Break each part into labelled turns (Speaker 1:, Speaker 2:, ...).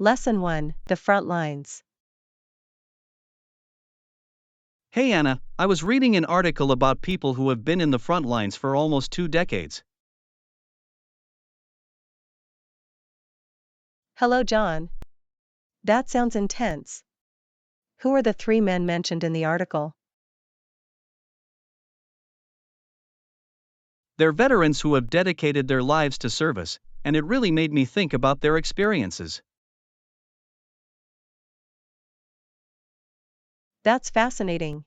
Speaker 1: Lesson 1: The Front Lines.
Speaker 2: Hey Anna, I was reading an article about people who have been in the front lines for almost 2 decades.
Speaker 1: Hello, John. That sounds intense. Who are the 3 men mentioned in the article?
Speaker 2: They're veterans who have dedicated their lives to service, and it really made me think about their experiences.
Speaker 1: That's fascinating.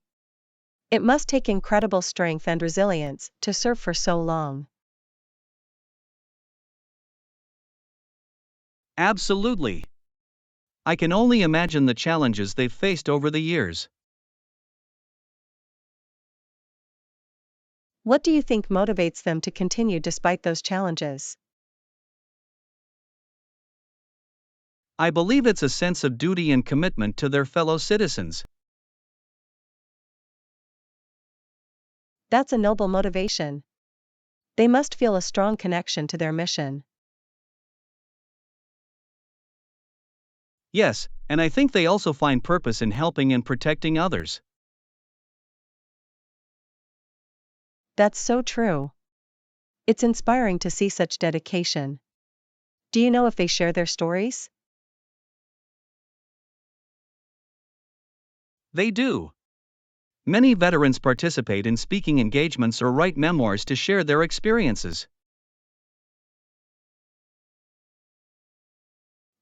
Speaker 1: It must take incredible strength and resilience to serve for so long.
Speaker 2: Absolutely. I can only imagine the challenges they've faced over the years.
Speaker 1: What do you think motivates them to continue despite those challenges?
Speaker 2: I believe it's a sense of duty and commitment to their fellow citizens.
Speaker 1: That's a noble motivation. They must feel a strong connection to their mission.
Speaker 2: Yes, and I think they also find purpose in helping and protecting others.
Speaker 1: That's so true. It's inspiring to see such dedication. Do you know if they share their stories?
Speaker 2: They do. Many veterans participate in speaking engagements or write memoirs to share their experiences.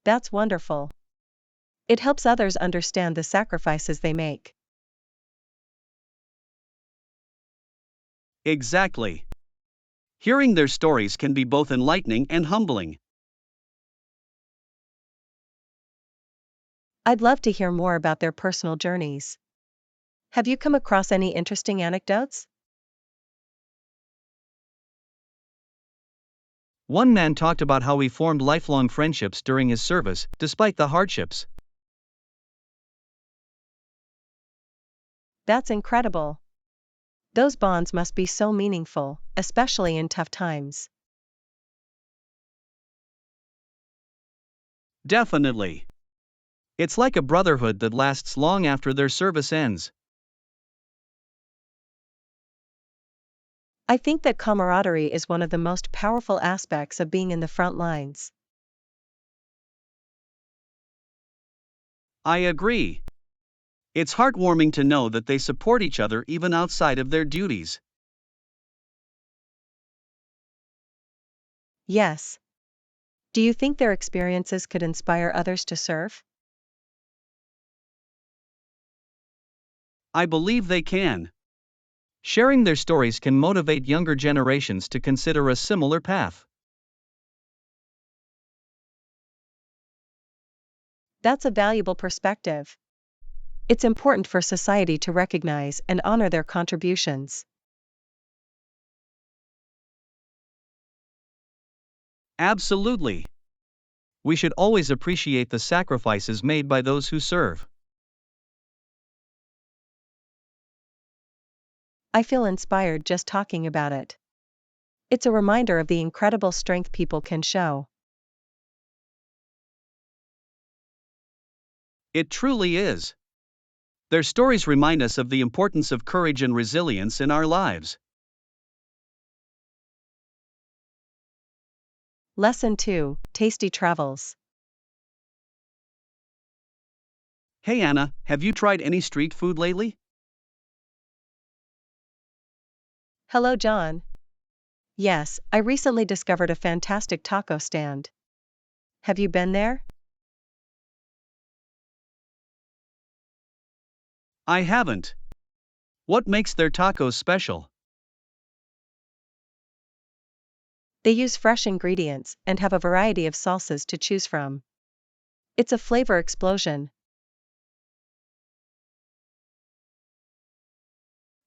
Speaker 1: That's wonderful. It helps others understand the sacrifices they make.
Speaker 2: Exactly. Hearing their stories can be both enlightening and humbling.
Speaker 1: I'd love to hear more about their personal journeys. Have you come across any interesting anecdotes?
Speaker 2: One man talked about how he formed lifelong friendships during his service, despite the hardships.
Speaker 1: That's incredible. Those bonds must be so meaningful, especially in tough times.
Speaker 2: Definitely. It's like a brotherhood that lasts long after their service ends.
Speaker 1: I think that camaraderie is one of the most powerful aspects of being in the front lines.
Speaker 2: I agree. It's heartwarming to know that they support each other even outside of their duties.
Speaker 1: Yes. Do you think their experiences could inspire others to serve?
Speaker 2: I believe they can. Sharing their stories can motivate younger generations to consider a similar path.
Speaker 1: That's a valuable perspective. It's important for society to recognize and honor their contributions.
Speaker 2: Absolutely. We should always appreciate the sacrifices made by those who serve.
Speaker 1: I feel inspired just talking about it. It's a reminder of the incredible strength people can show.
Speaker 2: It truly is. Their stories remind us of the importance of courage and resilience in our lives.
Speaker 1: Lesson 2: Tasty Travels.
Speaker 2: Hey Anna, have you tried any street food lately?
Speaker 1: Hello, John. Yes, I recently discovered a fantastic taco stand. Have you been there?
Speaker 2: I haven't. What makes their tacos special?
Speaker 1: They use fresh ingredients and have a variety of salsas to choose from. It's a flavor explosion.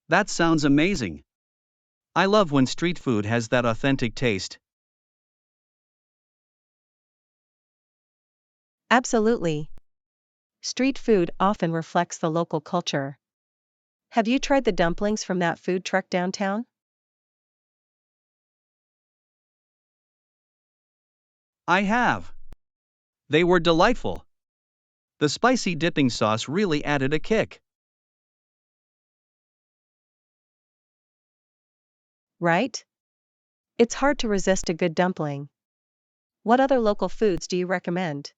Speaker 2: That sounds amazing. I love when street food has that authentic taste.
Speaker 1: Absolutely. Street food often reflects the local culture. Have you tried the dumplings from that food truck downtown?
Speaker 2: I have. They were delightful. The spicy dipping sauce really added a kick.
Speaker 1: Right? It's hard to resist a good dumpling. What other local foods do you recommend?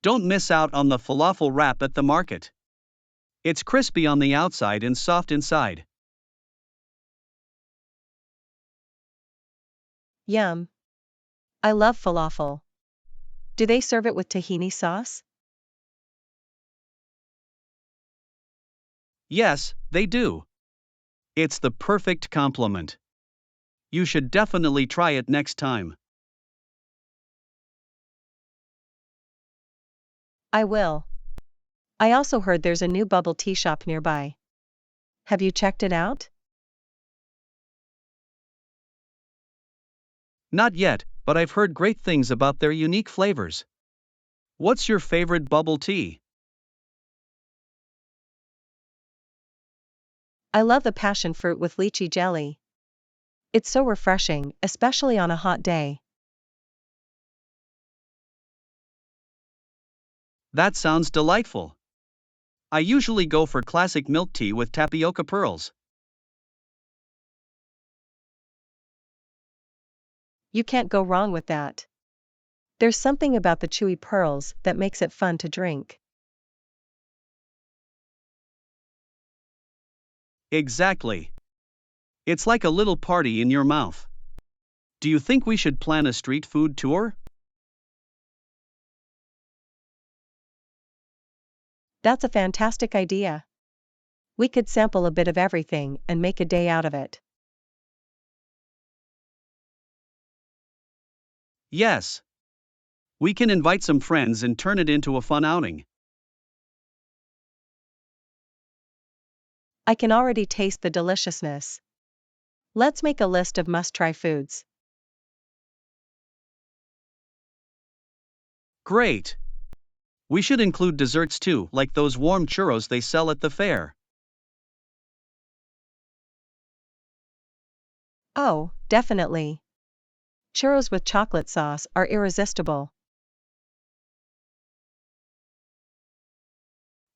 Speaker 2: Don't miss out on the falafel wrap at the market. It's crispy on the outside and soft inside.
Speaker 1: Yum. I love falafel. Do they serve it with tahini sauce?
Speaker 2: Yes, they do. It's the perfect complement. You should definitely try it next time.
Speaker 1: I will. I also heard there's a new bubble tea shop nearby. Have you checked it out?
Speaker 2: Not yet, but I've heard great things about their unique flavors. What's your favorite bubble tea?
Speaker 1: I love the passion fruit with lychee jelly. It's so refreshing, especially on a hot day.
Speaker 2: That sounds delightful. I usually go for classic milk tea with tapioca pearls.
Speaker 1: You can't go wrong with that. There's something about the chewy pearls that makes it fun to drink.
Speaker 2: Exactly. It's like a little party in your mouth. Do you think we should plan a street food tour?
Speaker 1: That's a fantastic idea. We could sample a bit of everything and make a day out of it.
Speaker 2: Yes. We can invite some friends and turn it into a fun outing.
Speaker 1: I can already taste the deliciousness. Let's make a list of must-try foods.
Speaker 2: Great. We should include desserts too, like those warm churros they sell at the fair.
Speaker 1: Oh, definitely. Churros with chocolate sauce are irresistible.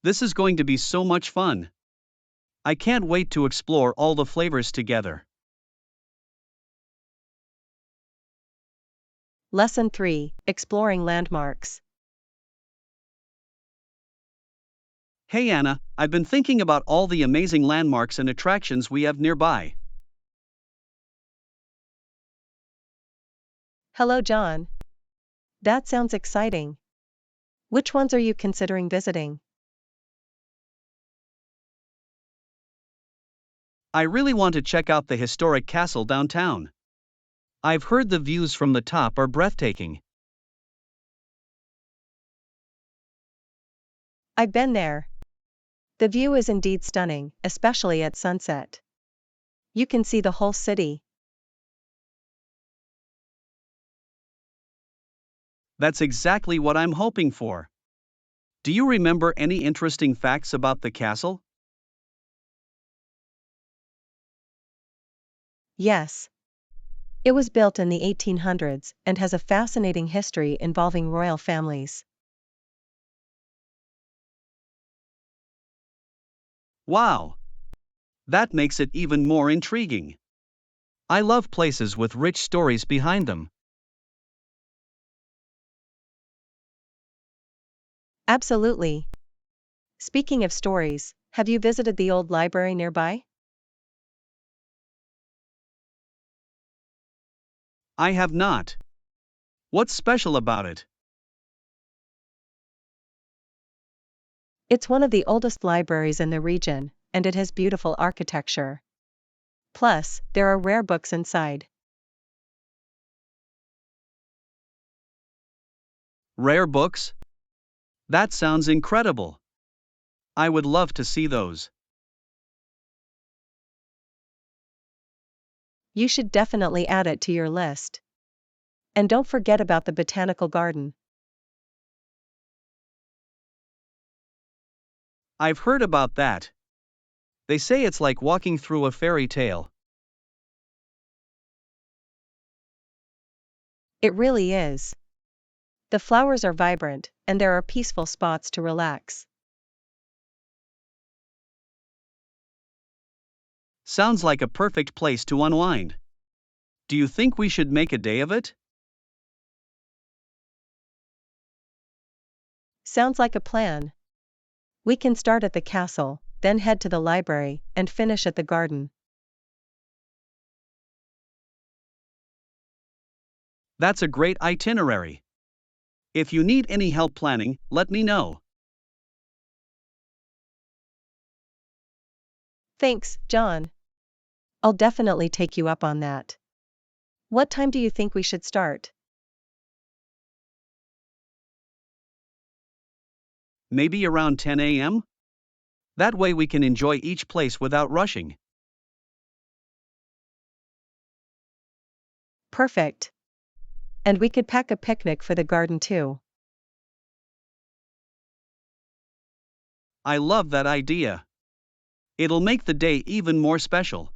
Speaker 2: This is going to be so much fun. I can't wait to explore all the flavors together.
Speaker 1: Lesson 3: Exploring Landmarks.
Speaker 2: Hey Anna, I've been thinking about all the amazing landmarks and attractions we have nearby.
Speaker 1: Hello, John. That sounds exciting. Which ones are you considering visiting?
Speaker 2: I really want to check out the historic castle downtown. I've heard the views from the top are breathtaking.
Speaker 1: I've been there. The view is indeed stunning, especially at sunset. You can see the whole city.
Speaker 2: That's exactly what I'm hoping for. Do you remember any interesting facts about the castle?
Speaker 1: Yes. It was built in the 1800s and has a fascinating history involving royal families.
Speaker 2: Wow! That makes it even more intriguing. I love places with rich stories behind them.
Speaker 1: Absolutely. Speaking of stories, have you visited the old library nearby?
Speaker 2: I have not. What's special about it?
Speaker 1: It's one of the oldest libraries in the region, and it has beautiful architecture. Plus, there are rare books inside.
Speaker 2: Rare books? That sounds incredible. I would love to see those.
Speaker 1: You should definitely add it to your list. And don't forget about the botanical garden.
Speaker 2: I've heard about that. They say it's like walking through a fairy tale.
Speaker 1: It really is. The flowers are vibrant, and there are peaceful spots to relax.
Speaker 2: Sounds like a perfect place to unwind. Do you think we should make a day of it?
Speaker 1: Sounds like a plan. We can start at the castle, then head to the library, and finish at the garden.
Speaker 2: That's a great itinerary. If you need any help planning, let me know.
Speaker 1: Thanks, John. I'll definitely take you up on that. What time do you think we should start?
Speaker 2: Maybe around 10 a.m.? That way we can enjoy each place without rushing.
Speaker 1: Perfect. And we could pack a picnic for the garden too.
Speaker 2: I love that idea. It'll make the day even more special.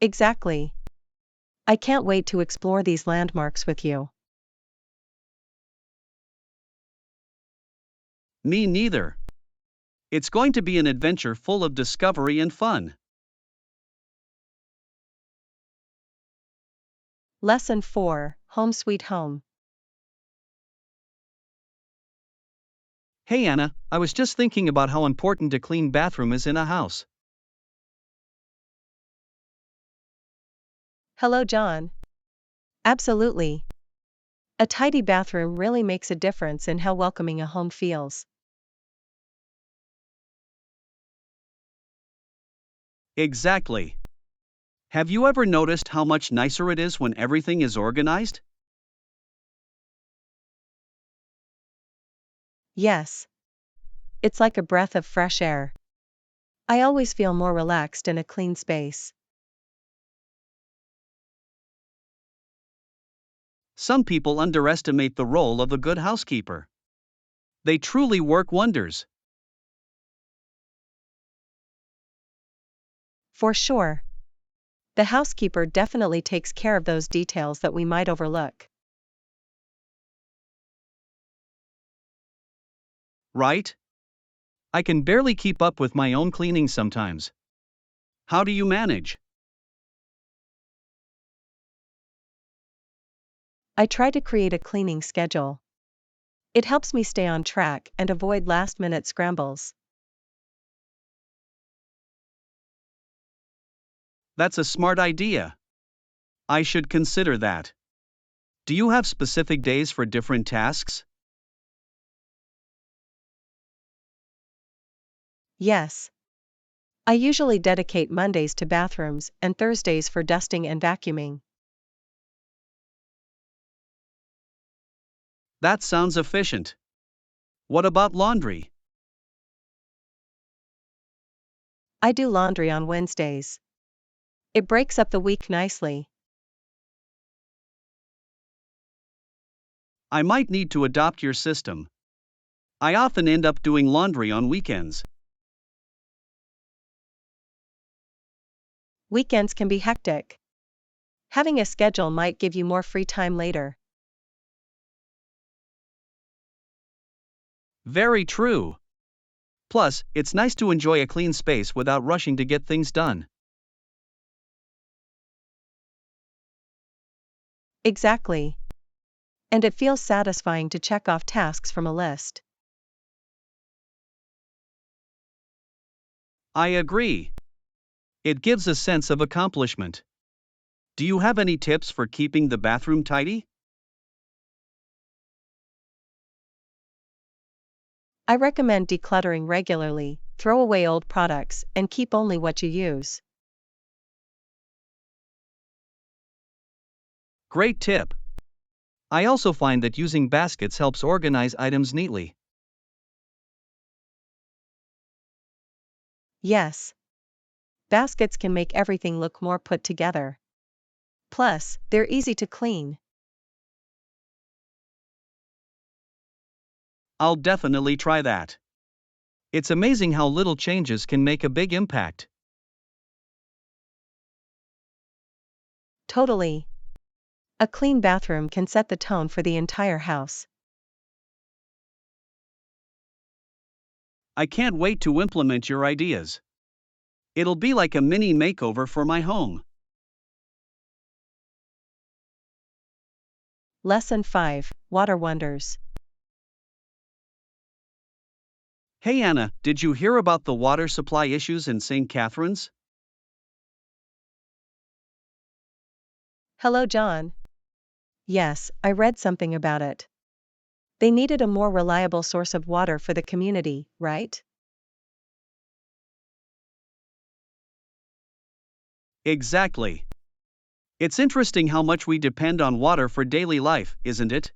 Speaker 1: Exactly. I can't wait to explore these landmarks with you.
Speaker 2: Me neither. It's going to be an adventure full of discovery and fun.
Speaker 1: Lesson 4, Home Sweet Home.
Speaker 2: Hey Anna, I was just thinking about how important a clean bathroom is in a house.
Speaker 1: Hello, John. Absolutely. A tidy bathroom really makes a difference in how welcoming a home feels.
Speaker 2: Exactly. Have you ever noticed how much nicer it is when everything is organized?
Speaker 1: Yes. It's like a breath of fresh air. I always feel more relaxed in a clean space.
Speaker 2: Some people underestimate the role of a good housekeeper. They truly work wonders.
Speaker 1: For sure. The housekeeper definitely takes care of those details that we might overlook.
Speaker 2: Right? I can barely keep up with my own cleaning sometimes. How do you manage?
Speaker 1: I try to create a cleaning schedule. It helps me stay on track and avoid last-minute scrambles.
Speaker 2: That's a smart idea. I should consider that. Do you have specific days for different tasks?
Speaker 1: Yes. I usually dedicate Mondays to bathrooms and Thursdays for dusting and vacuuming.
Speaker 2: That sounds efficient. What about laundry?
Speaker 1: I do laundry on Wednesdays. It breaks up the week nicely.
Speaker 2: I might need to adopt your system. I often end up doing laundry on weekends.
Speaker 1: Weekends can be hectic. Having a schedule might give you more free time later.
Speaker 2: Very true. Plus, it's nice to enjoy a clean space without rushing to get things done.
Speaker 1: Exactly. And it feels satisfying to check off tasks from a list.
Speaker 2: I agree. It gives a sense of accomplishment. Do you have any tips for keeping the bathroom tidy?
Speaker 1: I recommend decluttering regularly, throw away old products, and keep only what you use.
Speaker 2: Great tip. I also find that using baskets helps organize items neatly.
Speaker 1: Yes. Baskets can make everything look more put together. Plus, they're easy to clean.
Speaker 2: I'll definitely try that. It's amazing how little changes can make a big impact.
Speaker 1: Totally. A clean bathroom can set the tone for the entire house.
Speaker 2: I can't wait to implement your ideas. It'll be like a mini makeover for my home.
Speaker 1: Lesson 5, Water Wonders.
Speaker 2: Hey Anna, did you hear about the water supply issues in St. Catharines?
Speaker 1: Hello, John. Yes, I read something about it. They needed a more reliable source of water for the community, right?
Speaker 2: Exactly. It's interesting how much we depend on water for daily life, isn't it?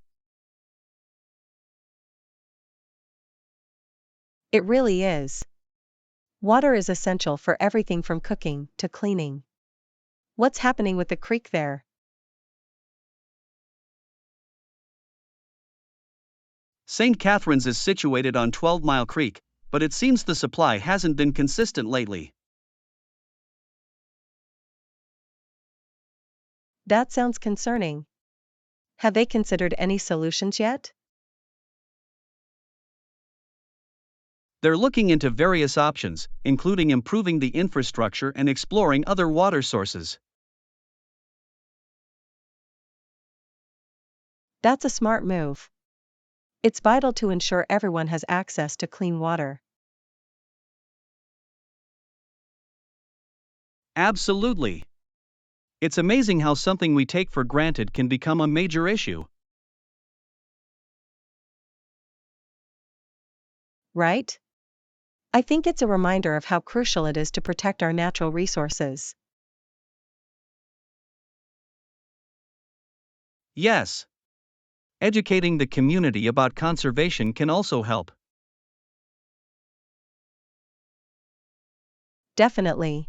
Speaker 1: It really is. Water is essential for everything from cooking to cleaning. What's happening with the creek there?
Speaker 2: St. Catharines is situated on 12 Mile Creek, but it seems the supply hasn't been consistent lately.
Speaker 1: That sounds concerning. Have they considered any solutions yet?
Speaker 2: They're looking into various options, including improving the infrastructure and exploring other water sources.
Speaker 1: That's a smart move. It's vital to ensure everyone has access to clean water.
Speaker 2: Absolutely. It's amazing how something we take for granted can become a major issue.
Speaker 1: Right? I think it's a reminder of how crucial it is to protect our natural resources.
Speaker 2: Yes. Educating the community about conservation can also help.
Speaker 1: Definitely.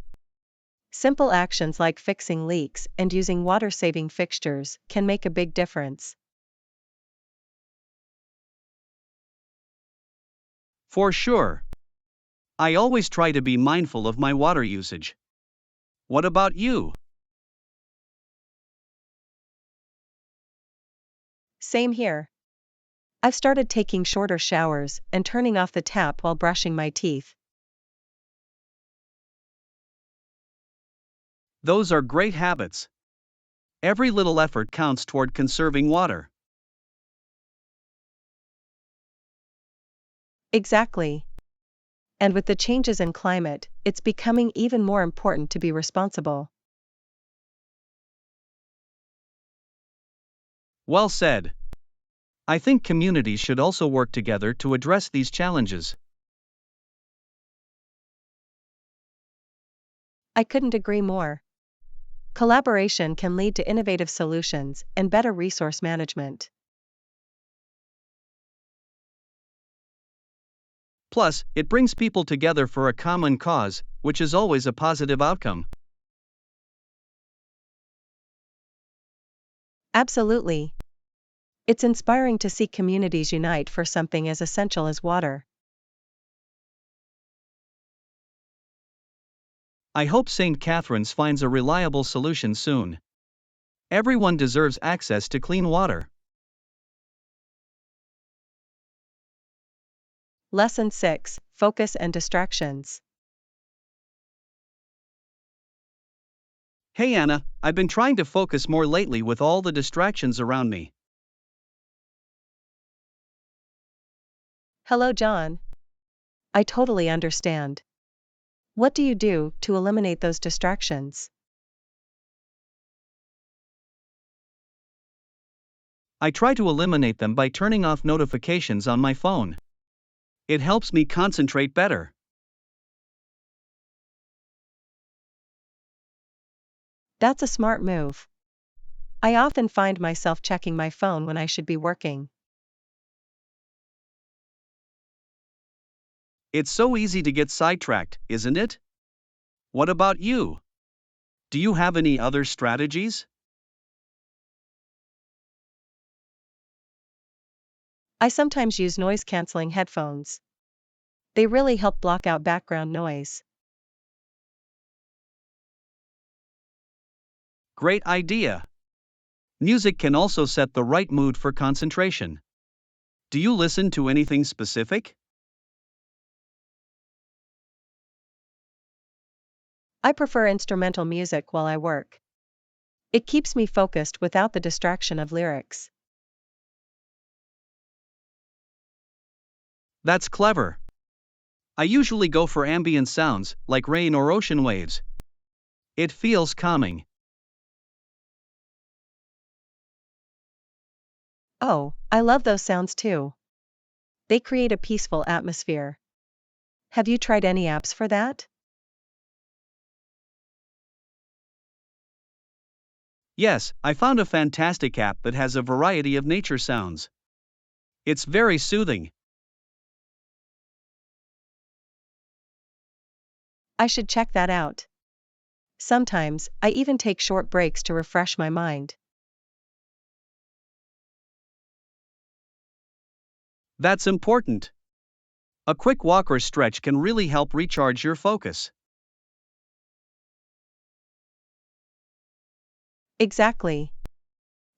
Speaker 1: Simple actions like fixing leaks and using water-saving fixtures can make a big difference.
Speaker 2: For sure. I always try to be mindful of my water usage. What about you?
Speaker 1: Same here. I've started taking shorter showers and turning off the tap while brushing my teeth.
Speaker 2: Those are great habits. Every little effort counts toward conserving water.
Speaker 1: Exactly. And with the changes in climate, it's becoming even more important to be responsible.
Speaker 2: Well said. I think communities should also work together to address these challenges.
Speaker 1: I couldn't agree more. Collaboration can lead to innovative solutions and better resource management.
Speaker 2: Plus, it brings people together for a common cause, which is always a positive outcome.
Speaker 1: Absolutely. It's inspiring to see communities unite for something as essential as water.
Speaker 2: I hope St. Catharines finds a reliable solution soon. Everyone deserves access to clean water.
Speaker 1: Lesson 6, Focus and Distractions.
Speaker 2: Hey Anna, I've been trying to focus more lately with all the distractions around me.
Speaker 1: Hello, John. I totally understand. What do you do to eliminate those distractions?
Speaker 2: I try to eliminate them by turning off notifications on my phone. It helps me concentrate better.
Speaker 1: That's a smart move. I often find myself checking my phone when I should be working.
Speaker 2: It's so easy to get sidetracked, isn't it? What about you? Do you have any other strategies?
Speaker 1: I sometimes use noise-canceling headphones. They really help block out background noise.
Speaker 2: Great idea. Music can also set the right mood for concentration. Do you listen to anything specific?
Speaker 1: I prefer instrumental music while I work. It keeps me focused without the distraction of lyrics.
Speaker 2: That's clever. I usually go for ambient sounds, like rain or ocean waves. It feels calming.
Speaker 1: Oh, I love those sounds too. They create a peaceful atmosphere. Have you tried any apps for that?
Speaker 2: Yes, I found a fantastic app that has a variety of nature sounds. It's very soothing.
Speaker 1: I should check that out. Sometimes, I even take short breaks to refresh my mind.
Speaker 2: That's important. A quick walk or stretch can really help recharge your focus.
Speaker 1: Exactly.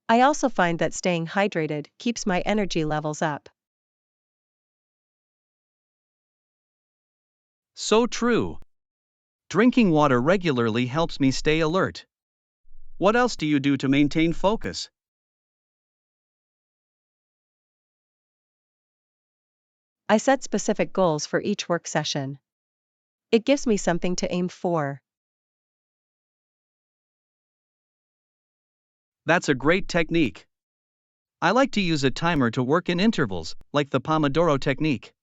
Speaker 1: I also find that staying hydrated keeps my energy levels up.
Speaker 2: So true. Drinking water regularly helps me stay alert. What else do you do to maintain focus?
Speaker 1: I set specific goals for each work session. It gives me something to aim for.
Speaker 2: That's a great technique. I like to use a timer to work in intervals, like the Pomodoro technique.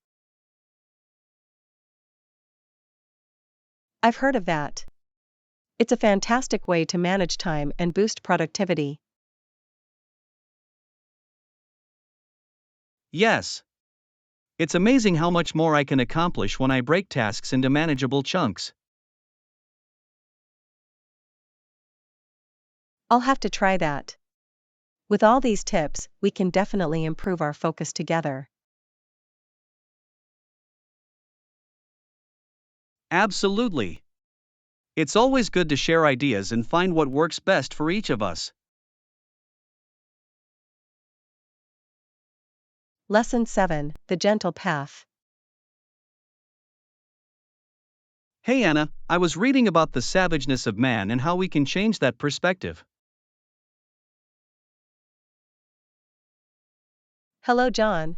Speaker 1: I've heard of that. It's a fantastic way to manage time and boost productivity.
Speaker 2: Yes. It's amazing how much more I can accomplish when I break tasks into manageable chunks.
Speaker 1: I'll have to try that. With all these tips, we can definitely improve our focus together.
Speaker 2: Absolutely. It's always good to share ideas and find what works best for each of us.
Speaker 1: Lesson 7: The Gentle Path.
Speaker 2: Hey Anna, I was reading about the savageness of man and how we can change that perspective.
Speaker 1: Hello, John.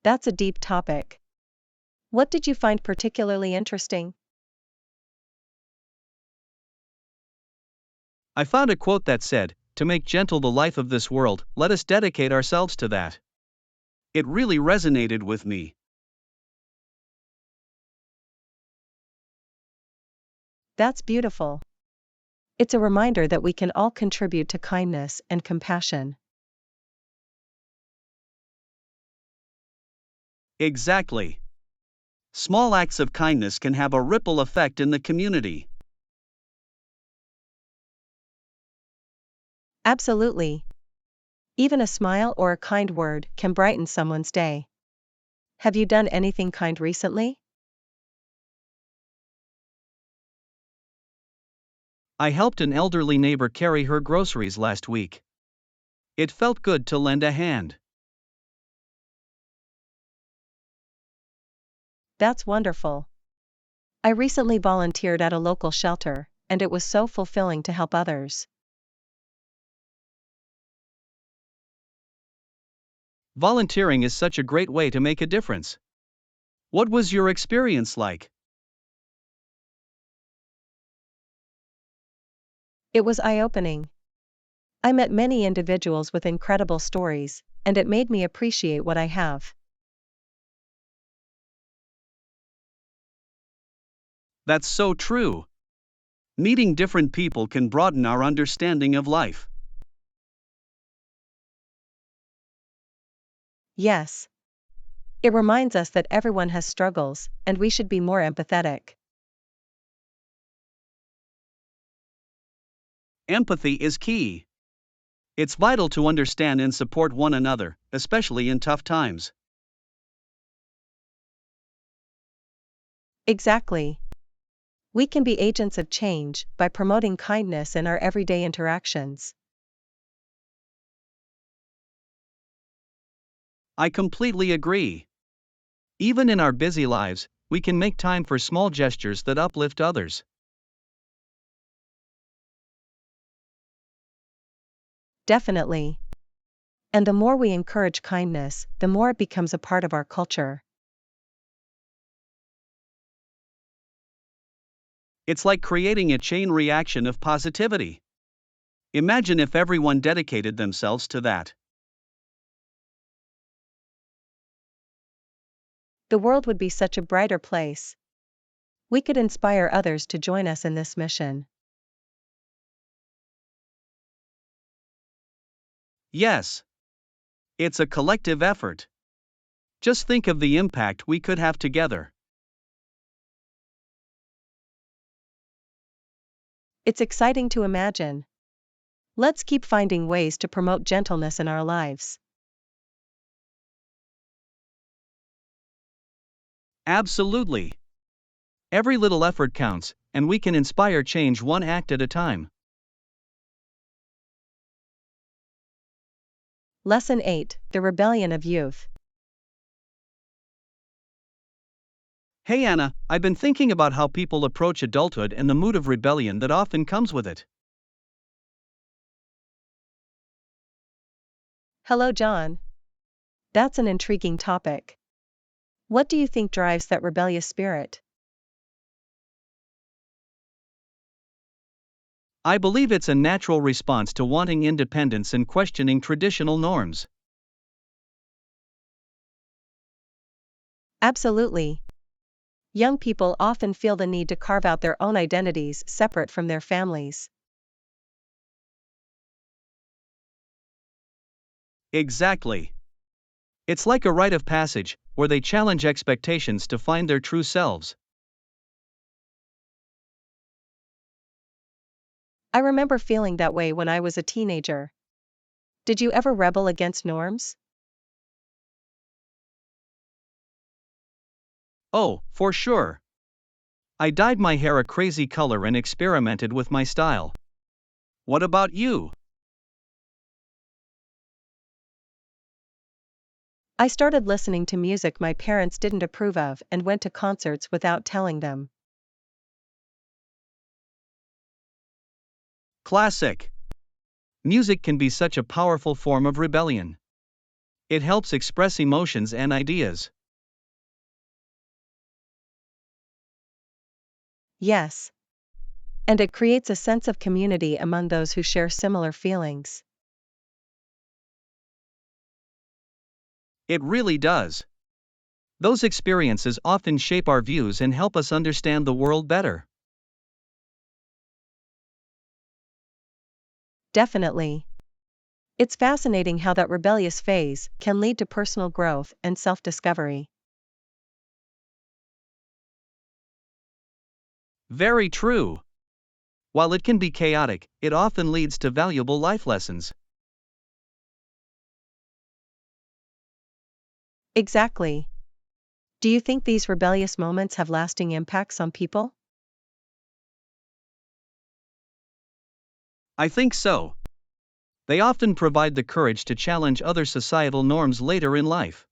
Speaker 1: That's a deep topic. What did you find particularly interesting?
Speaker 2: I found a quote that said, "To make gentle the life of this world, let us dedicate ourselves to that." It really resonated with me.
Speaker 1: That's beautiful. It's a reminder that we can all contribute to kindness and compassion.
Speaker 2: Exactly. Small acts of kindness can have a ripple effect in the community.
Speaker 1: Absolutely. Even a smile or a kind word can brighten someone's day. Have you done anything kind recently?
Speaker 2: I helped an elderly neighbor carry her groceries last week. It felt good to lend a hand.
Speaker 1: That's wonderful. I recently volunteered at a local shelter, and it was so fulfilling to help others.
Speaker 2: Volunteering is such a great way to make a difference. What was your experience like?
Speaker 1: It was eye-opening. I met many individuals with incredible stories, and it made me appreciate what I have.
Speaker 2: That's so true. Meeting different people can broaden our understanding of life.
Speaker 1: Yes. It reminds us that everyone has struggles, and we should be more empathetic.
Speaker 2: Empathy is key. It's vital to understand and support one another, especially in tough times.
Speaker 1: Exactly. We can be agents of change by promoting kindness in our everyday interactions.
Speaker 2: I completely agree. Even in our busy lives, we can make time for small gestures that uplift others.
Speaker 1: Definitely. And the more we encourage kindness, the more it becomes a part of our culture.
Speaker 2: It's like creating a chain reaction of positivity. Imagine if everyone dedicated themselves to that.
Speaker 1: The world would be such a brighter place. We could inspire others to join us in this mission.
Speaker 2: Yes, it's a collective effort. Just think of the impact we could have together.
Speaker 1: It's exciting to imagine. Let's keep finding ways to promote gentleness in our lives.
Speaker 2: Absolutely. Every little effort counts, and we can inspire change one act at a time.
Speaker 1: Lesson 8: The Rebellion of Youth.
Speaker 2: Hey Anna, I've been thinking about how people approach adulthood and the mood of rebellion that often comes with it.
Speaker 1: Hello, John. That's an intriguing topic. What do you think drives that rebellious spirit?
Speaker 2: I believe it's a natural response to wanting independence and questioning traditional norms.
Speaker 1: Absolutely. Young people often feel the need to carve out their own identities separate from their families.
Speaker 2: Exactly. It's like a rite of passage, where they challenge expectations to find their true selves.
Speaker 1: I remember feeling that way when I was a teenager. Did you ever rebel against norms?
Speaker 2: Oh, for sure. I dyed my hair a crazy color and experimented with my style. What about you?
Speaker 1: I started listening to music my parents didn't approve of and went to concerts without telling them.
Speaker 2: Classic. Music can be such a powerful form of rebellion. It helps express emotions and ideas.
Speaker 1: Yes. And it creates a sense of community among those who share similar feelings.
Speaker 2: It really does. Those experiences often shape our views and help us understand the world better.
Speaker 1: Definitely. It's fascinating how that rebellious phase can lead to personal growth and self-discovery.
Speaker 2: Very true. While it can be chaotic, it often leads to valuable life lessons.
Speaker 1: Exactly. Do you think these rebellious moments have lasting impacts on people?
Speaker 2: I think so. They often provide the courage to challenge other societal norms later in life.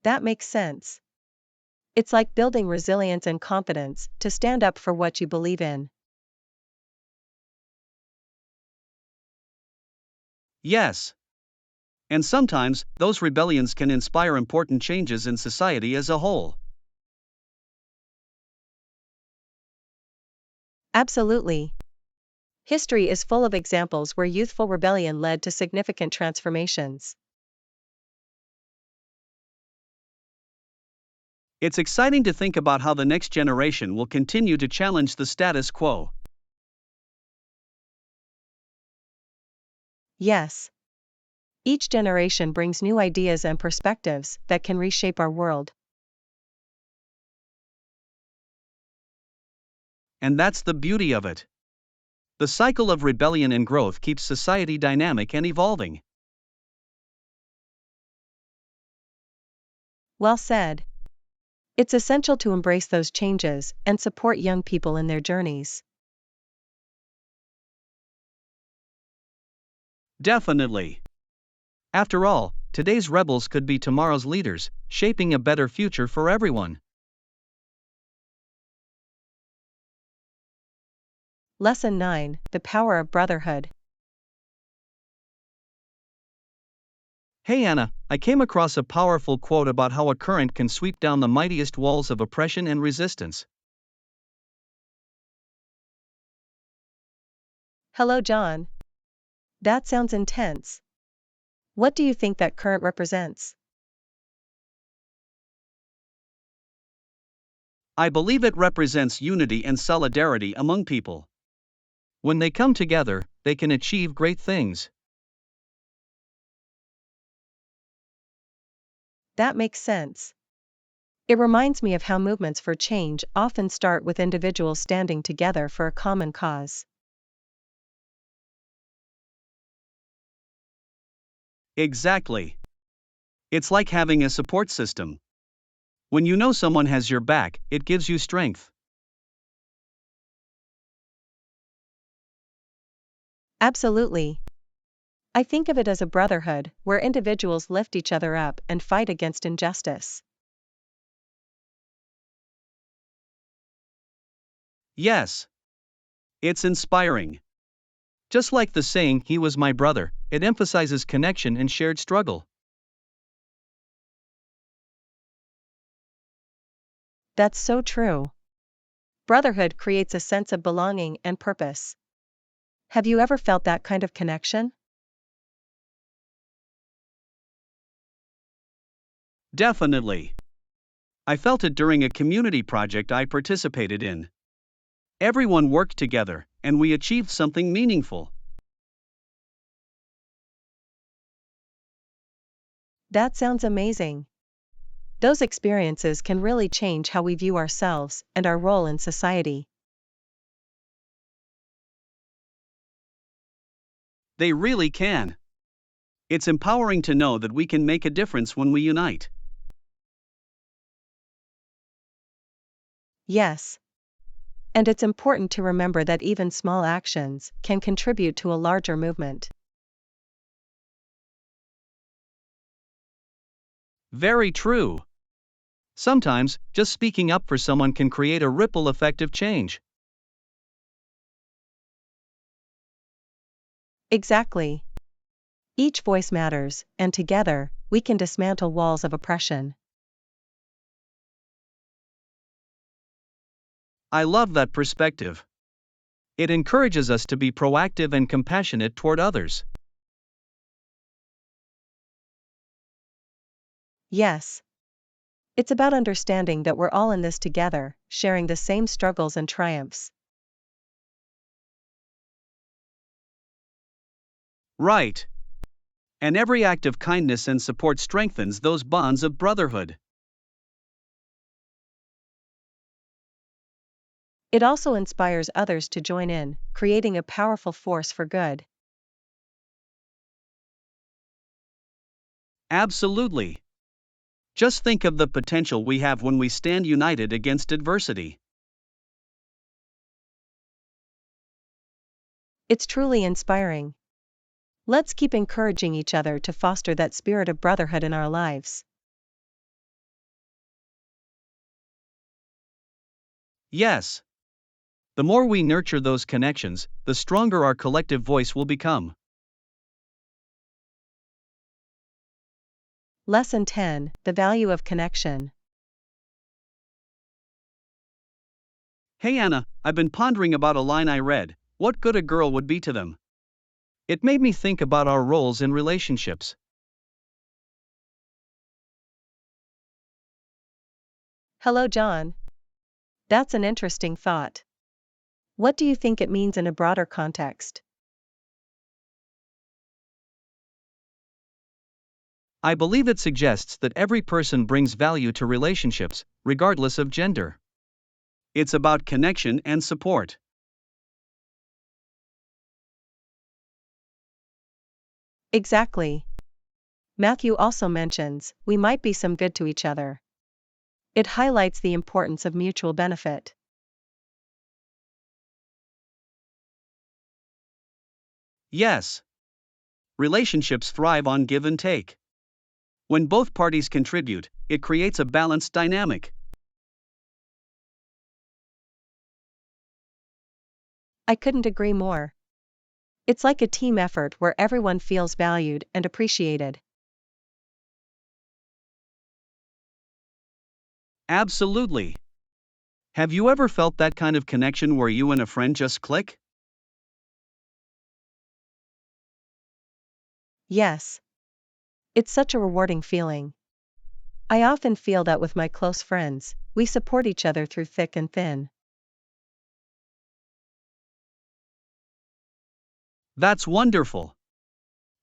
Speaker 1: That makes sense. It's like building resilience and confidence to stand up for what you believe in.
Speaker 2: Yes. And sometimes, those rebellions can inspire important changes in society as a whole.
Speaker 1: Absolutely. History is full of examples where youthful rebellion led to significant transformations.
Speaker 2: It's exciting to think about how the next generation will continue to challenge the status quo.
Speaker 1: Yes. Each generation brings new ideas and perspectives that can reshape our world.
Speaker 2: And that's the beauty of it. The cycle of rebellion and growth keeps society dynamic and evolving.
Speaker 1: Well said. It's essential to embrace those changes and support young people in their journeys.
Speaker 2: Definitely. After all, today's rebels could be tomorrow's leaders, shaping a better future for everyone.
Speaker 1: Lesson 9: The Power of Brotherhood.
Speaker 2: Hey Anna, I came across a powerful quote about how a current can sweep down the mightiest walls of oppression and resistance.
Speaker 1: Hello, John. That sounds intense. What do you think that current represents?
Speaker 2: I believe it represents unity and solidarity among people. When they come together, they can achieve great things.
Speaker 1: That makes sense. It reminds me of how movements for change often start with individuals standing together for a common cause.
Speaker 2: Exactly. It's like having a support system. When you know someone has your back, it gives you strength.
Speaker 1: Absolutely. I think of it as a brotherhood, where individuals lift each other up and fight against injustice.
Speaker 2: Yes. It's inspiring. Just like the saying, he was my brother, it emphasizes connection and shared struggle.
Speaker 1: That's so true. Brotherhood creates a sense of belonging and purpose. Have you ever felt that kind of connection?
Speaker 2: Definitely. I felt it during a community project I participated in. Everyone worked together, and we achieved something meaningful.
Speaker 1: That sounds amazing. Those experiences can really change how we view ourselves and our role in society.
Speaker 2: They really can. It's empowering to know that we can make a difference when we unite.
Speaker 1: Yes. And it's important to remember that even small actions can contribute to a larger movement.
Speaker 2: Very true. Sometimes, just speaking up for someone can create a ripple effect of change.
Speaker 1: Exactly. Each voice matters, and together, we can dismantle walls of oppression.
Speaker 2: I love that perspective. It encourages us to be proactive and compassionate toward others.
Speaker 1: Yes. It's about understanding that we're all in this together, sharing the same struggles and triumphs.
Speaker 2: Right. And every act of kindness and support strengthens those bonds of brotherhood.
Speaker 1: It also inspires others to join in, creating a powerful force for good.
Speaker 2: Absolutely. Just think of the potential we have when we stand united against adversity.
Speaker 1: It's truly inspiring. Let's keep encouraging each other to foster that spirit of brotherhood in our lives.
Speaker 2: Yes. The more we nurture those connections, the stronger our collective voice will become.
Speaker 1: Lesson 10: The Value of Connection.
Speaker 2: Hey Anna, I've been pondering about a line I read: what good a girl would be to them. It made me think about our roles in relationships.
Speaker 1: Hello, John. That's an interesting thought. What do you think it means in a broader context?
Speaker 2: I believe it suggests that every person brings value to relationships, regardless of gender. It's about connection and support.
Speaker 1: Exactly. Matthew also mentions, we might be some good to each other. It highlights the importance of mutual benefit.
Speaker 2: Yes. Relationships thrive on give and take. When both parties contribute, it creates a balanced dynamic.
Speaker 1: I couldn't agree more. It's like a team effort where everyone feels valued and appreciated.
Speaker 2: Absolutely. Have you ever felt that kind of connection where you and a friend just click?
Speaker 1: Yes. It's such a rewarding feeling. I often feel that with my close friends, we support each other through thick and thin.
Speaker 2: That's wonderful.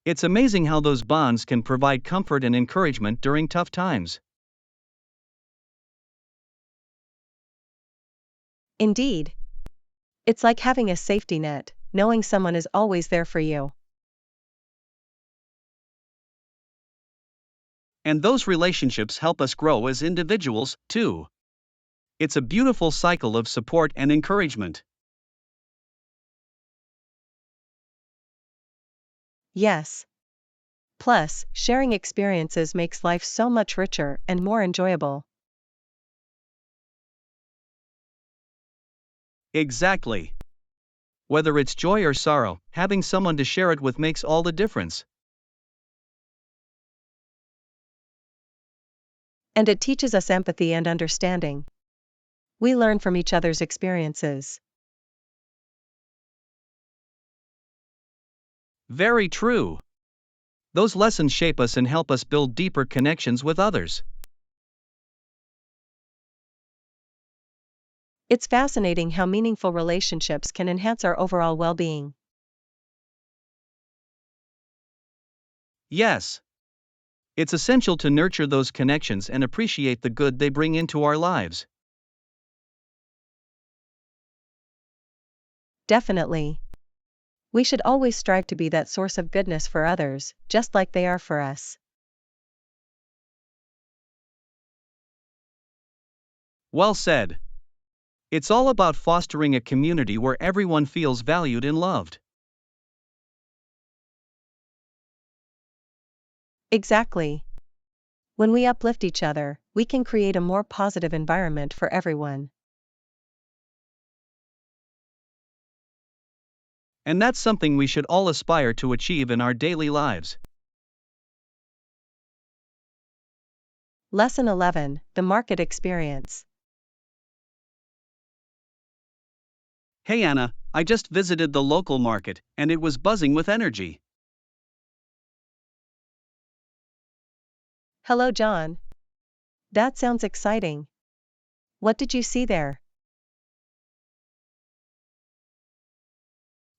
Speaker 2: It's amazing how those bonds can provide comfort and encouragement during tough times.
Speaker 1: Indeed. It's like having a safety net, knowing someone is always there for you.
Speaker 2: And those relationships help us grow as individuals, too. It's a beautiful cycle of support and encouragement.
Speaker 1: Yes. Plus, sharing experiences makes life so much richer and more enjoyable.
Speaker 2: Exactly. Whether it's joy or sorrow, having someone to share it with makes all the difference.
Speaker 1: And it teaches us empathy and understanding. We learn from each other's experiences.
Speaker 2: Very true. Those lessons shape us and help us build deeper connections with others.
Speaker 1: It's fascinating how meaningful relationships can enhance our overall well-being.
Speaker 2: Yes. It's essential to nurture those connections and appreciate the good they bring into our lives.
Speaker 1: Definitely. We should always strive to be that source of goodness for others, just like they are for us.
Speaker 2: Well said. It's all about fostering a community where everyone feels valued and loved.
Speaker 1: Exactly. When we uplift each other, we can create a more positive environment for everyone.
Speaker 2: And that's something we should all aspire to achieve in our daily lives.
Speaker 1: Lesson 11: The Market Experience.
Speaker 2: Hey Anna, I just visited the local market, and it was buzzing with energy.
Speaker 1: Hello, John. That sounds exciting. What did you see there?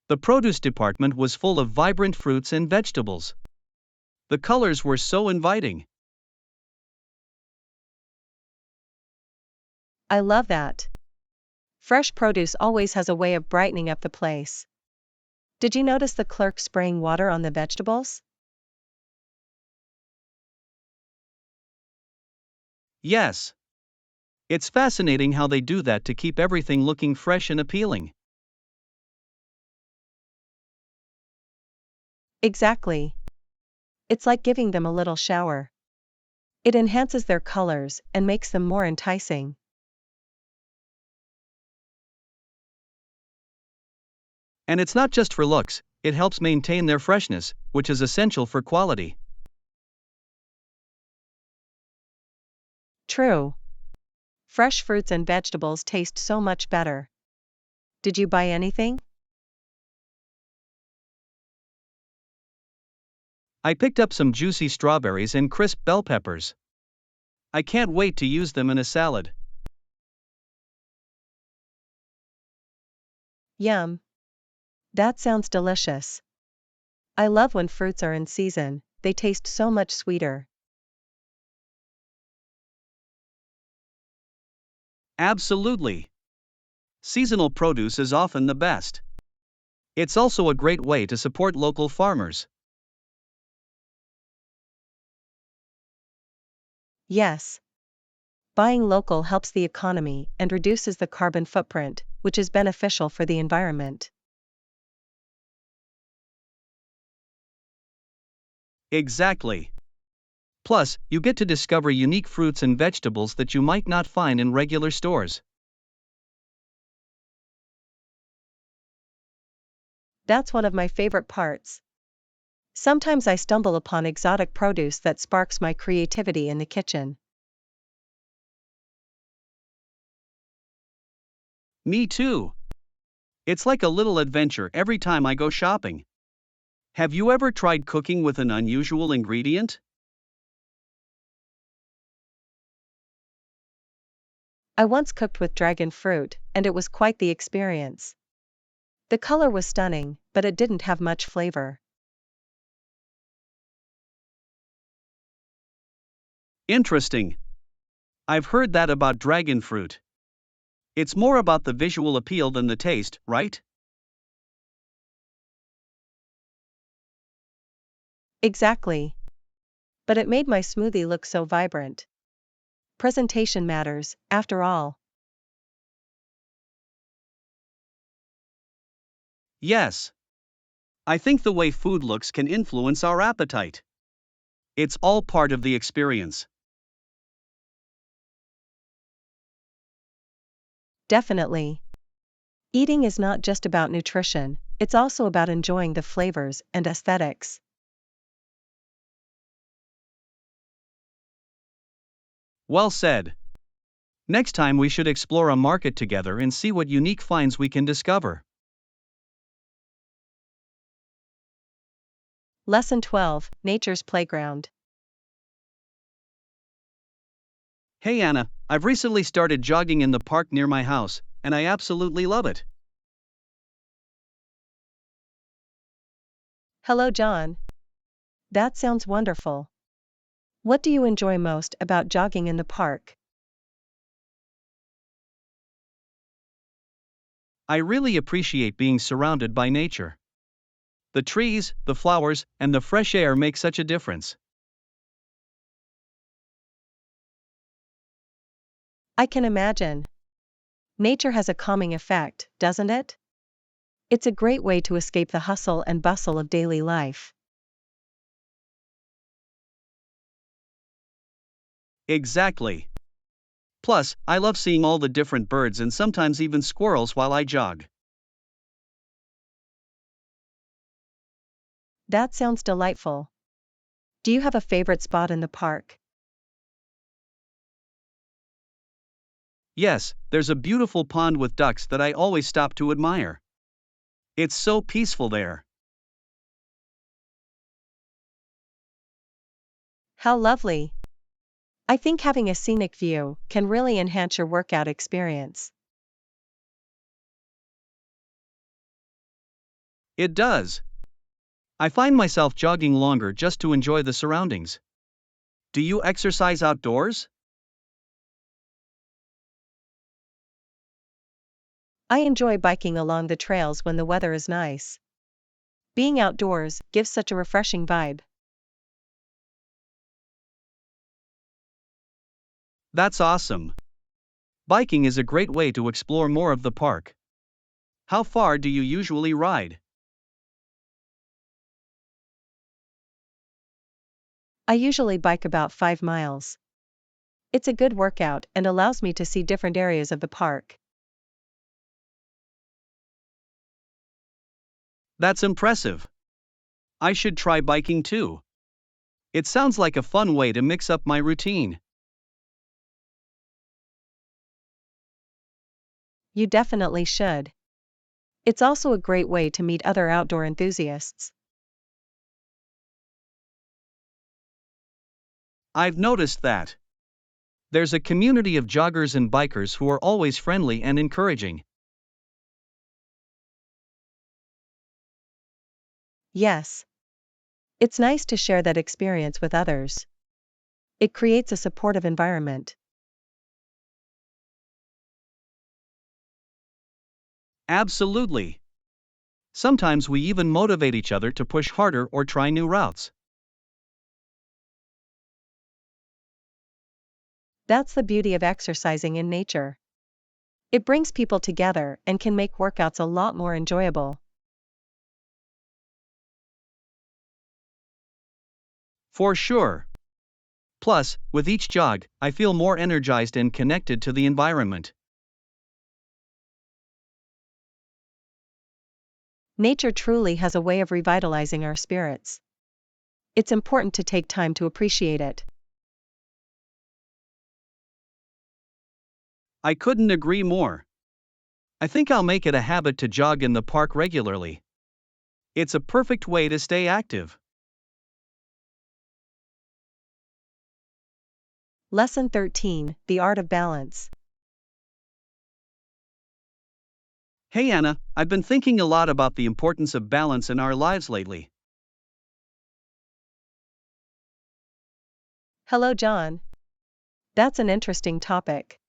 Speaker 2: The produce department was full of vibrant fruits and vegetables. The colors were so inviting.
Speaker 1: I love that. Fresh produce always has a way of brightening up the place. Did you notice the clerk spraying water on the vegetables?
Speaker 2: Yes. It's fascinating how they do that to keep everything looking fresh and appealing.
Speaker 1: Exactly. It's like giving them a little shower. It enhances their colors and makes them more enticing.
Speaker 2: And it's not just for looks, it helps maintain their freshness, which is essential for quality.
Speaker 1: True. Fresh fruits and vegetables taste so much better. Did you buy anything?
Speaker 2: I picked up some juicy strawberries and crisp bell peppers. I can't wait to use them in a salad.
Speaker 1: Yum. That sounds delicious. I love when fruits are in season, they taste so much sweeter.
Speaker 2: Absolutely. Seasonal produce is often the best. It's also a great way to support local farmers.
Speaker 1: Yes. Buying local helps the economy and reduces the carbon footprint, which is beneficial for the environment.
Speaker 2: Exactly. Plus, you get to discover unique fruits and vegetables that you might not find in regular stores.
Speaker 1: That's one of my favorite parts. Sometimes I stumble upon exotic produce that sparks my creativity in the kitchen.
Speaker 2: Me too. It's like a little adventure every time I go shopping. Have you ever tried cooking with an unusual ingredient?
Speaker 1: I once cooked with dragon fruit, and it was quite the experience. The color was stunning, but it didn't have much flavor.
Speaker 2: Interesting. I've heard that about dragon fruit. It's more about the visual appeal than the taste, right?
Speaker 1: Exactly. But it made my smoothie look so vibrant. Presentation matters, after all.
Speaker 2: Yes. I think the way food looks can influence our appetite. It's all part of the experience.
Speaker 1: Definitely. Eating is not just about nutrition, it's also about enjoying the flavors and aesthetics.
Speaker 2: Well said. Next time we should explore a market together and see what unique finds we can discover.
Speaker 1: Lesson 12, Nature's Playground.
Speaker 2: Hey Anna, I've recently started jogging in the park near my house, and I absolutely love it.
Speaker 1: Hello, John. That sounds wonderful. What do you enjoy most about jogging in the park?
Speaker 2: I really appreciate being surrounded by nature. The trees, the flowers, and the fresh air make such a difference.
Speaker 1: I can imagine. Nature has a calming effect, doesn't it? It's a great way to escape the hustle and bustle of daily life.
Speaker 2: Exactly. Plus, I love seeing all the different birds and sometimes even squirrels while I jog.
Speaker 1: That sounds delightful. Do you have a favorite spot in the park?
Speaker 2: Yes, there's a beautiful pond with ducks that I always stop to admire. It's so peaceful there.
Speaker 1: How lovely. I think having a scenic view can really enhance your workout experience.
Speaker 2: It does. I find myself jogging longer just to enjoy the surroundings. Do you exercise outdoors?
Speaker 1: I enjoy biking along the trails when the weather is nice. Being outdoors gives such a refreshing vibe.
Speaker 2: That's awesome. Biking is a great way to explore more of the park. How far do you usually ride?
Speaker 1: I usually bike about 5 miles. It's a good workout and allows me to see different areas of the park.
Speaker 2: That's impressive. I should try biking too. It sounds like a fun way to mix up my routine.
Speaker 1: You definitely should. It's also a great way to meet other outdoor enthusiasts.
Speaker 2: I've noticed that. There's a community of joggers and bikers who are always friendly and encouraging.
Speaker 1: Yes. It's nice to share that experience with others. It creates a supportive environment.
Speaker 2: Absolutely. Sometimes we even motivate each other to push harder or try new routes.
Speaker 1: That's the beauty of exercising in nature. It brings people together and can make workouts a lot more enjoyable.
Speaker 2: For sure. Plus, with each jog, I feel more energized and connected to the environment.
Speaker 1: Nature truly has a way of revitalizing our spirits. It's important to take time to appreciate it.
Speaker 2: I couldn't agree more. I think I'll make it a habit to jog in the park regularly. It's a perfect way to stay active.
Speaker 1: Lesson 13, The Art of Balance.
Speaker 2: Hey Anna, I've been thinking a lot about the importance of balance in our lives lately.
Speaker 1: Hello, John. That's an interesting topic.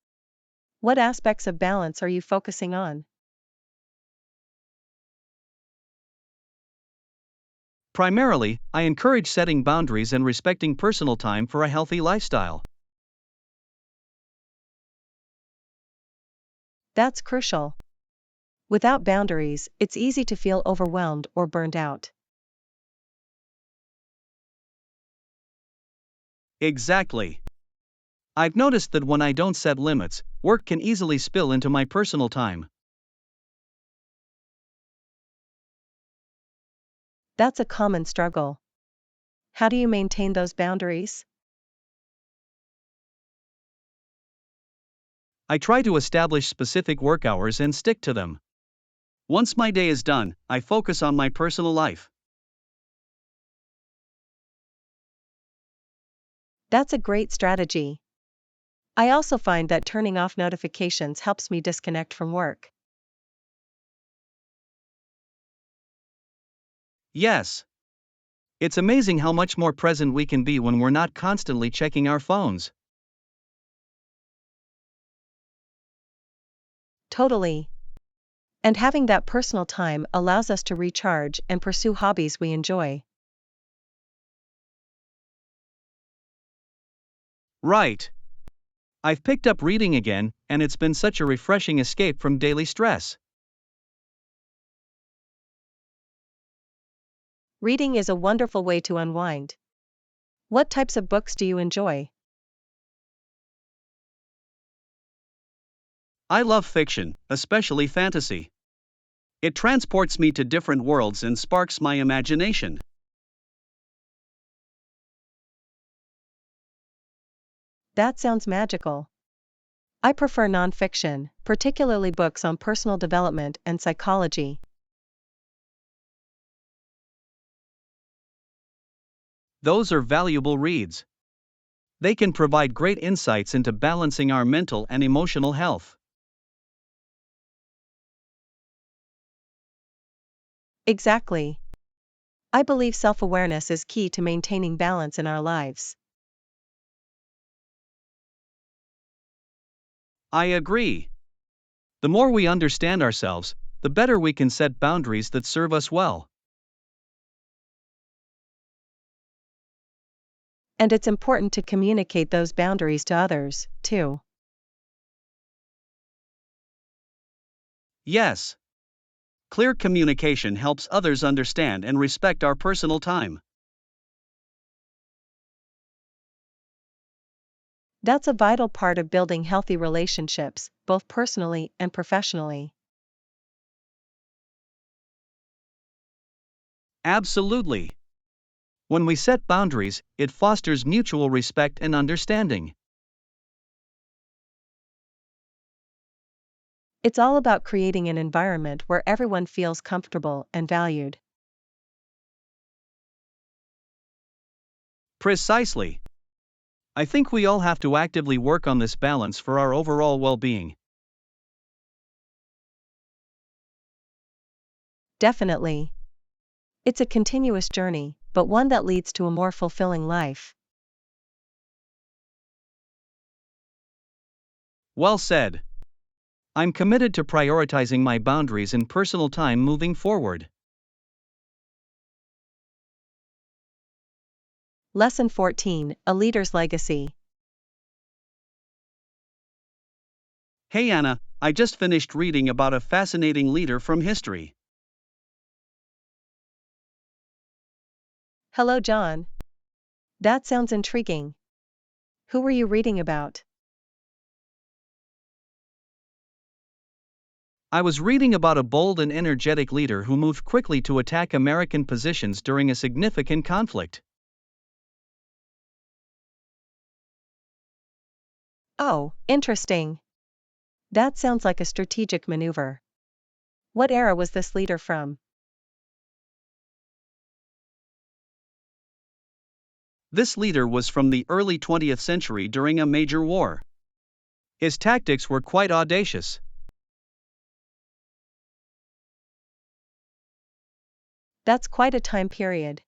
Speaker 1: What aspects of balance are you focusing on?
Speaker 2: Primarily, I encourage setting boundaries and respecting personal time for a healthy lifestyle.
Speaker 1: That's crucial. Without boundaries, it's easy to feel overwhelmed or burned out.
Speaker 2: Exactly. I've noticed that when I don't set limits, work can easily spill into my personal time.
Speaker 1: That's a common struggle. How do you maintain those boundaries?
Speaker 2: I try to establish specific work hours and stick to them. Once my day is done, I focus on my personal life.
Speaker 1: That's a great strategy. I also find that turning off notifications helps me disconnect from work.
Speaker 2: Yes. It's amazing how much more present we can be when we're not constantly checking our phones.
Speaker 1: Totally. And having that personal time allows us to recharge and pursue hobbies we enjoy.
Speaker 2: Right. I've picked up reading again, and it's been such a refreshing escape from daily stress.
Speaker 1: Reading is a wonderful way to unwind. What types of books do you enjoy?
Speaker 2: I love fiction, especially fantasy. It transports me to different worlds and sparks my imagination.
Speaker 1: That sounds magical. I prefer nonfiction, particularly books on personal development and psychology.
Speaker 2: Those are valuable reads. They can provide great insights into balancing our mental and emotional health.
Speaker 1: Exactly. I believe self-awareness is key to maintaining balance in our lives.
Speaker 2: I agree. The more we understand ourselves, the better we can set boundaries that serve us well.
Speaker 1: And it's important to communicate those boundaries to others, too.
Speaker 2: Yes. Clear communication helps others understand and respect our personal time.
Speaker 1: That's a vital part of building healthy relationships, both personally and professionally.
Speaker 2: Absolutely. When we set boundaries, it fosters mutual respect and understanding.
Speaker 1: It's all about creating an environment where everyone feels comfortable and valued.
Speaker 2: Precisely. I think we all have to actively work on this balance for our overall well being.
Speaker 1: Definitely. It's a continuous journey, but one that leads to a more fulfilling life.
Speaker 2: Well said. I'm committed to prioritizing my boundaries and personal time moving forward.
Speaker 1: Lesson 14, A Leader's Legacy.
Speaker 2: Hey Anna, I just finished reading about a fascinating leader from history.
Speaker 1: Hello, John. That sounds intriguing. Who were you reading about?
Speaker 2: I was reading about a bold and energetic leader who moved quickly to attack American positions during a significant conflict.
Speaker 1: Oh, interesting. That sounds like a strategic maneuver. What era was this leader from?
Speaker 2: This leader was from the early 20th century during a major war. His tactics were quite audacious.
Speaker 1: That's quite a time period.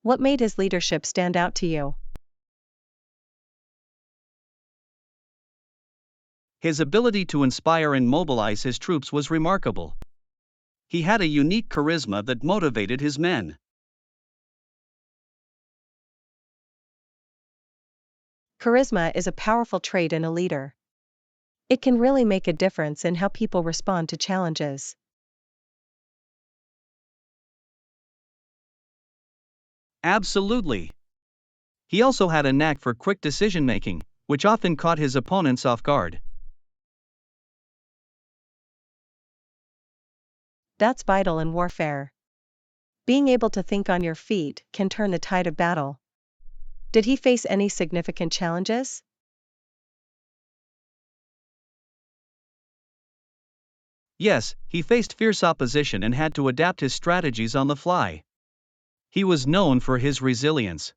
Speaker 1: What made his leadership stand out to you?
Speaker 2: His ability to inspire and mobilize his troops was remarkable. He had a unique charisma that motivated his men.
Speaker 1: Charisma is a powerful trait in a leader. It can really make a difference in how people respond to challenges.
Speaker 2: Absolutely. He also had a knack for quick decision making, which often caught his opponents off guard.
Speaker 1: That's vital in warfare. Being able to think on your feet can turn the tide of battle. Did he face any significant challenges?
Speaker 2: Yes, he faced fierce opposition and had to adapt his strategies on the fly. He was known for his resilience.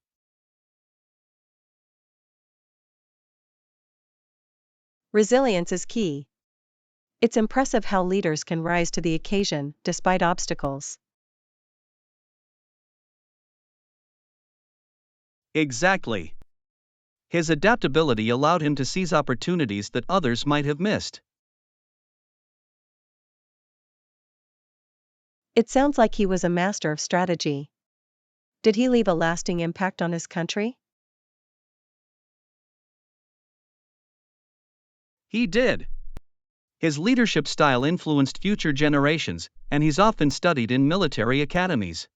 Speaker 1: Resilience is key. It's impressive how leaders can rise to the occasion despite obstacles.
Speaker 2: Exactly. His adaptability allowed him to seize opportunities that others might have missed.
Speaker 1: It sounds like he was a master of strategy. Did he leave a lasting impact on his country?
Speaker 2: He did. His leadership style influenced future generations, and he's often studied in military academies.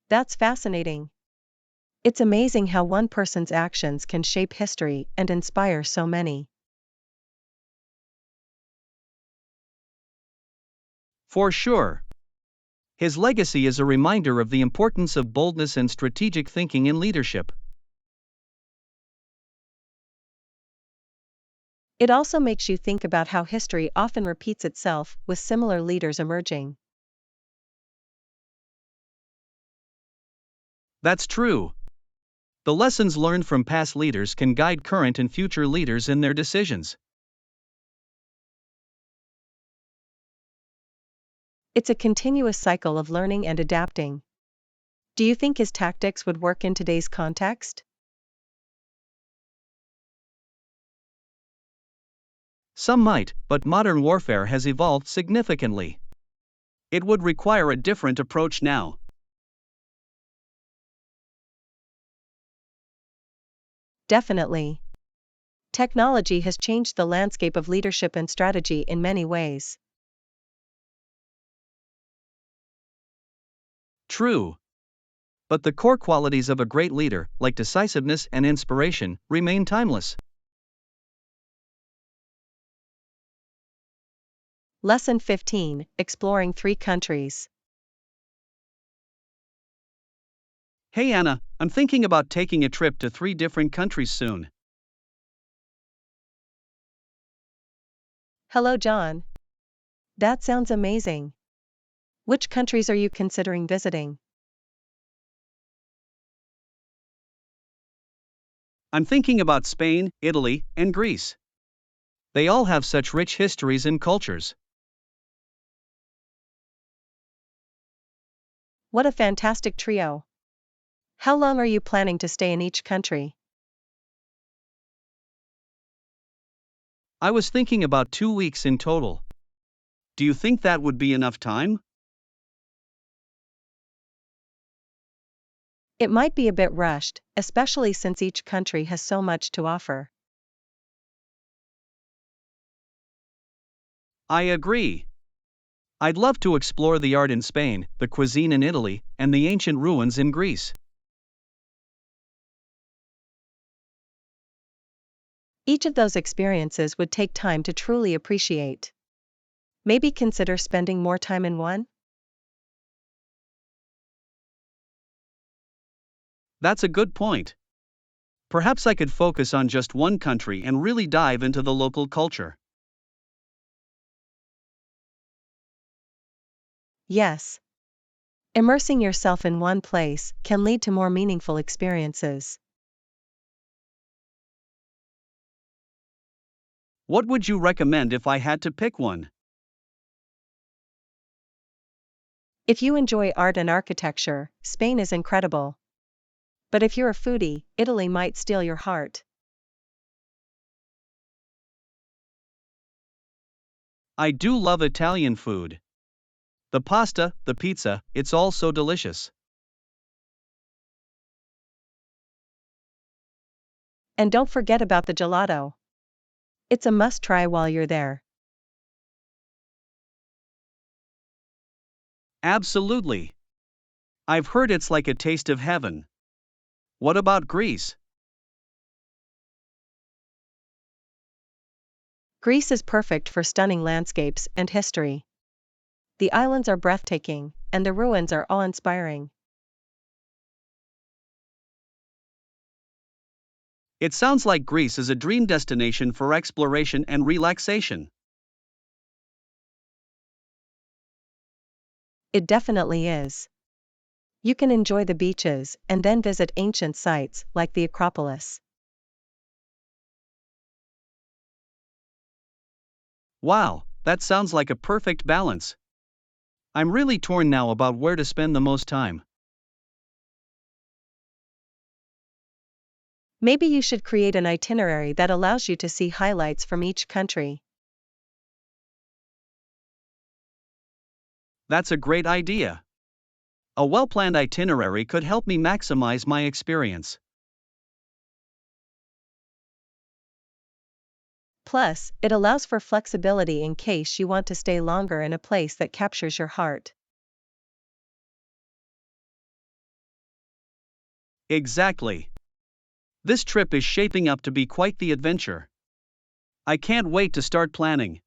Speaker 1: That's fascinating. It's amazing how one person's actions can shape history and inspire so many.
Speaker 2: For sure. His legacy is a reminder of the importance of boldness and strategic thinking in leadership.
Speaker 1: It also makes you think about how history often repeats itself with similar leaders emerging.
Speaker 2: That's true. The lessons learned from past leaders can guide current and future leaders in their decisions.
Speaker 1: It's a continuous cycle of learning and adapting. Do you think his tactics would work in today's context?
Speaker 2: Some might, but modern warfare has evolved significantly. It would require a different approach now.
Speaker 1: Definitely. Technology has changed the landscape of leadership and strategy in many ways.
Speaker 2: True. But the core qualities of a great leader, like decisiveness and inspiration, remain timeless.
Speaker 1: Lesson 15: Exploring 3 countries.
Speaker 2: Hey Anna, I'm thinking about taking a trip to 3 different countries soon.
Speaker 1: Hello, John. That sounds amazing. Which countries are you considering visiting?
Speaker 2: I'm thinking about Spain, Italy, and Greece. They all have such rich histories and cultures.
Speaker 1: What a fantastic trio. How long are you planning to stay in each country?
Speaker 2: I was thinking about 2 weeks in total. Do you think that would be enough time?
Speaker 1: It might be a bit rushed, especially since each country has so much to offer.
Speaker 2: I agree. I'd love to explore the art in Spain, the cuisine in Italy, and the ancient ruins in Greece.
Speaker 1: Each of those experiences would take time to truly appreciate. Maybe consider spending more time in one?
Speaker 2: That's a good point. Perhaps I could focus on just one country and really dive into the local culture.
Speaker 1: Yes. Immersing yourself in one place can lead to more meaningful experiences.
Speaker 2: What would you recommend if I had to pick one?
Speaker 1: If you enjoy art and architecture, Spain is incredible. But if you're a foodie, Italy might steal your heart.
Speaker 2: I do love Italian food. The pasta, the pizza, it's all so delicious.
Speaker 1: And don't forget about the gelato. It's a must-try while you're there.
Speaker 2: Absolutely. I've heard it's like a taste of heaven. What about Greece?
Speaker 1: Greece is perfect for stunning landscapes and history. The islands are breathtaking, and the ruins are awe-inspiring.
Speaker 2: It sounds like Greece is a dream destination for exploration and relaxation.
Speaker 1: It definitely is. You can enjoy the beaches and then visit ancient sites like the Acropolis.
Speaker 2: Wow, that sounds like a perfect balance. I'm really torn now about where to spend the most time.
Speaker 1: Maybe you should create an itinerary that allows you to see highlights from each country.
Speaker 2: That's a great idea. A well planned itinerary could help me maximize my experience.
Speaker 1: Plus, it allows for flexibility in case you want to stay longer in a place that captures your heart.
Speaker 2: Exactly. This trip is shaping up to be quite the adventure. I can't wait to start planning.